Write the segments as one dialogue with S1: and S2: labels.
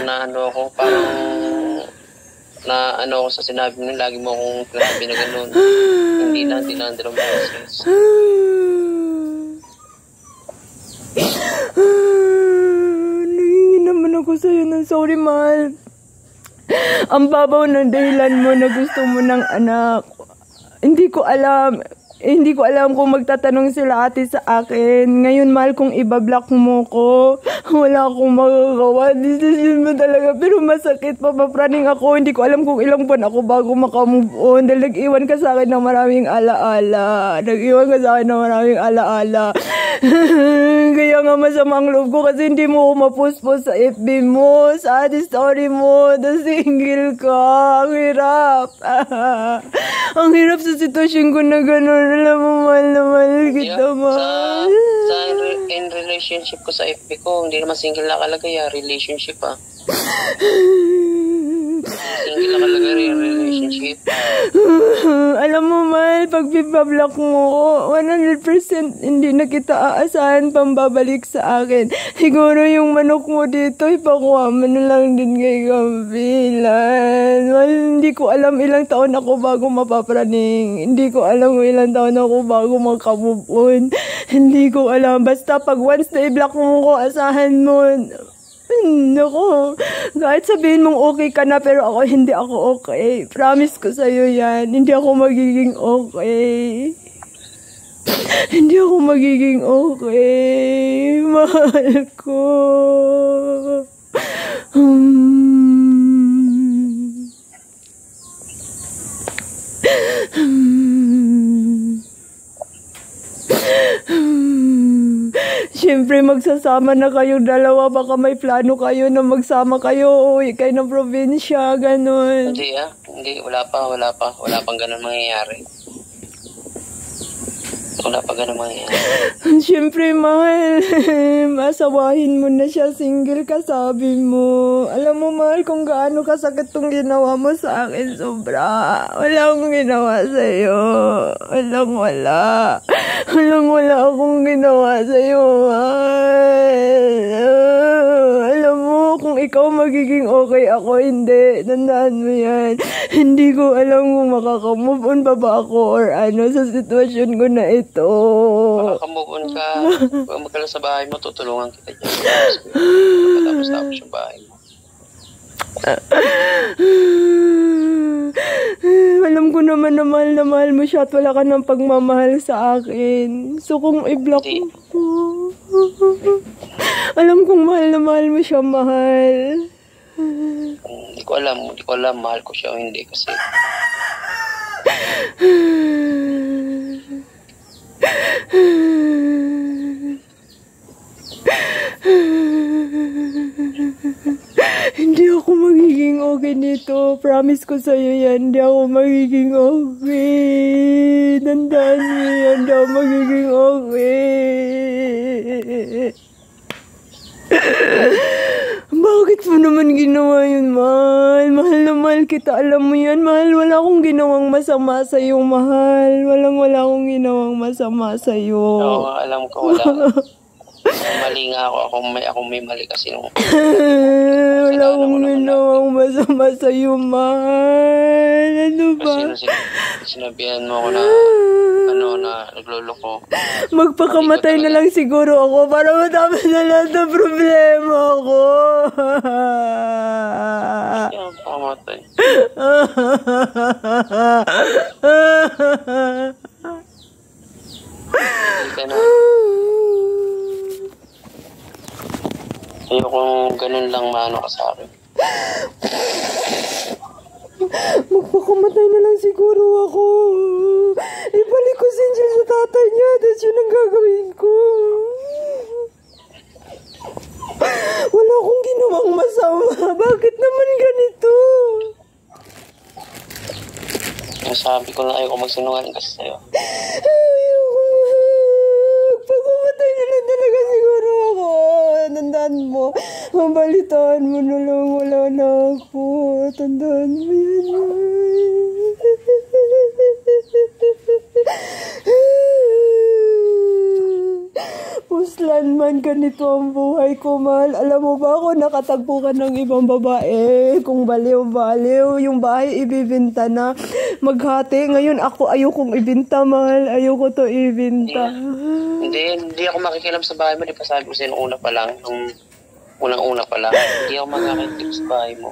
S1: na ano ako, parang na ano ako sa sinabi mo, lagi mo akong sinabi na gano'n. Hindi na dalawang beses.
S2: Nangingi naman ako sa'yo ng sorry, mahal. Ang babaw ng dahilan mo na gusto mo ng anak. Hindi ko alam kung magtatanong sila ate sa akin. Ngayon, mahal, kung ibablock mo ko, wala akong magagawa. Decision mo talaga. Pero masakit, papapraning ako. Hindi ko alam kung ilang buwan ako bago makamove on. Dahil nag-iwan ka sa akin ng maraming alaala. Kaya nga masama ang loob ko kasi hindi mo ako mapost-post sa FB mo, sa ate story mo, na single ka. Ang hirap. Ang hirap sa sitwasyon ko na gano'n. Alam mo, mahal na mahal kita, mahal.
S1: In relationship ko sa FB ko, hindi naman single na kalagay, relationship Single na kalagay, relationship.
S2: Alam mo, mahal, pag bibablock mo ko, 100% hindi na kita aasahan pang babalik sa akin. Siguro yung manok mo dito, ipakuha mo na lang din kay Kampilan. Well, hindi ko alam ilang taon ako bago mapapraning. Hindi ko alam ilang taon ako bago mag-move on. Hindi ko alam. Basta pag once na i-block mo ko, asahan mo. Naku, kahit sabihin mong okay ka na pero ako hindi ako okay. Promise ko sa'yo yan, hindi ako magiging okay. Hindi ako magiging okay. Mahal ko. Siyempre, magsasama na kayong dalawa. Baka may plano kayo na magsama kayo. Uwi kayo ng probinsya, ganun.
S1: Hindi, wala pang ganun mangyayari. Wala pa ganun mangyayari.
S2: Siyempre, mahal. Masawahin mo na siya. Single ka, sabi mo. Alam mo, mahal, kung gaano kasakit tong ginawa mo sa akin. Sobra. Wala akong ginawa sa'yo. Wala akong ginawa sa'yo, mahal. Alam mo, kung ikaw magiging okay, ako hindi. Tandaan mo yan. Hindi ko alam kung makakamove on pa ba ako or ano sa sitwasyon ko na ito.
S1: Makakamove on ka. Pag magkala sa bahay mo, tutulungan kita dyan. Tapos yung bahay mo.
S2: Alam ko naman na mahal mo siya at wala ka ng pagmamahal sa akin. So kung i-block mo po, alam kong mahal mo siya, mahal.
S1: Hindi ko alam mahal ko siya o hindi kasi hindi ako magiging okay nito. Promise ko sa'yo yan. Hindi ako magiging okay. Tandaan mo yan. Hindi ako magiging okay. Bakit mo naman ginawa yun, mahal? Mahal na mahal kita. Alam mo yan, mahal. Wala akong ginawang masama sa'yo, mahal. Wala akong ginawang masama sa'yo. Oo, alam ko wala. Mali nga ako may mali kasi nung
S2: wala akong ginawang masama sa'yo, mahal. Ano ba?
S1: Kasi sinabihan mo ako na na nagluloko.
S2: Magpakamatay na lang siguro ako para matapos na lahat ng problema ko.
S1: Kaya pakamatay. Hindi na. Ayokong ganun lang maano ka sa akin.
S2: Magpakamatay na lang siguro ako. Ibalik ko si Angel sa tatay niya. That's yun ang gagawin ko. Wala akong ginawang masama. Bakit naman ganito?
S1: Sabi ko na ayoko magsinungaling kasi sa'yo.
S2: Pagpamatay na lang talaga siguro ako. Tandaan mo. Mabalitaan mo na lang. Wala na ako. Tandaan mo yan. Puslan man, ganito ang buhay ko, mahal. Alam mo ba ako nakatagpo ka ng ibang babae? Kung baliw-baliw, yung bahay ibibinta na. Maghati. Ngayon ako ayokong ibinta, mahal. Ayoko to ibinta.
S3: Hindi ako makikilam sa bahay mo. Di pa sabi ko sa'yo una pa lang. Nung unang-una pa lang. Hindi ako makikilam sa bahay mo.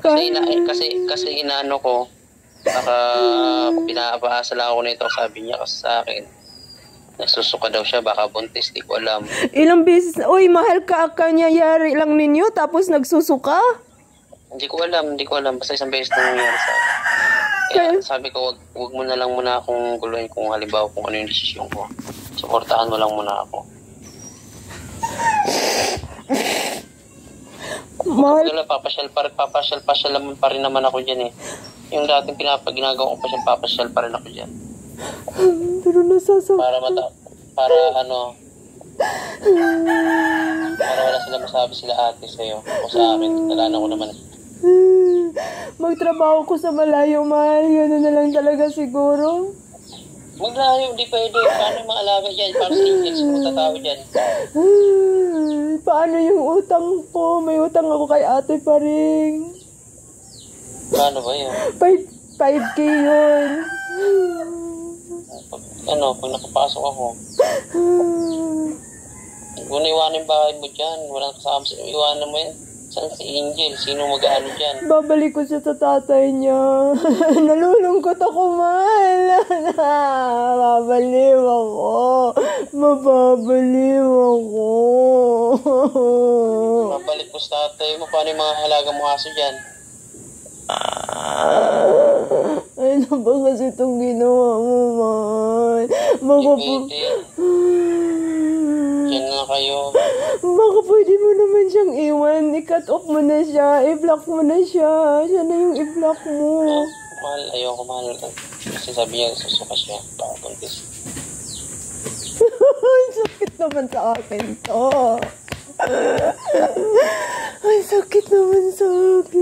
S3: Kasi inaano ko. Pinapaasa lang ako nito, sabi niya kasi sa akin. Nagsusuka daw siya, baka buntis, di ko alam.
S2: Ilang beses, uy, mahal ka, kanyayari lang ninyo, tapos nagsusuka?
S3: Hindi ko alam. Basta isang beses na nangyari sa akin. Kaya sabi ko, wag mo na lang muna akong guluhin kung halimbawa kung ano yung desisyon ko. Suportahan mo lang muna ako.
S2: Mahal.
S3: Papasyal naman pa rin naman ako dyan eh. Yung dating ginagawa ko papasyal pa rin ako dyan.
S2: Pero nasasaktan.
S3: Para wala sila masabi sila ate sa'yo o sa akin. Talanan ko naman.
S2: Magtrabaho ko sa malayo, mahal. Gano'n na lang talaga siguro.
S3: Maglayo, hindi pwede. Paano yung mga alaga dyan? Paano sa angels kung tatawid dyan?
S2: Paano yung utang ko? May utang ako kay ate pa rin.
S3: Paano ba yun?
S2: 5K yun.
S3: Pag nakapasok ako. Kung iwanan yung bahay mo dyan, walang kasama sila. Iwanan mo yan. Saan si Angel? Sino mag-ano dyan?
S2: Babalik ko siya sa tatay niya. Nalulungkot ako, mahal. Mababaliw ako.
S3: Babalik ko sa tatay mo. Paano yung mga halaga mo aso dyan?
S2: Ano ba kasi itong ginawa mo, mahal?
S3: Diyan nga kayo.
S2: Baka pwede mo naman siyang iwan. I-cut off mo na siya. I-block mo na siya. Siya na yung i-block mo.
S3: Mahal, ayoko mahal. Kasi sabi niya, susuka siya. Baka buntis.
S2: Sakit naman sa akin to. Ay, sakit naman sa akin.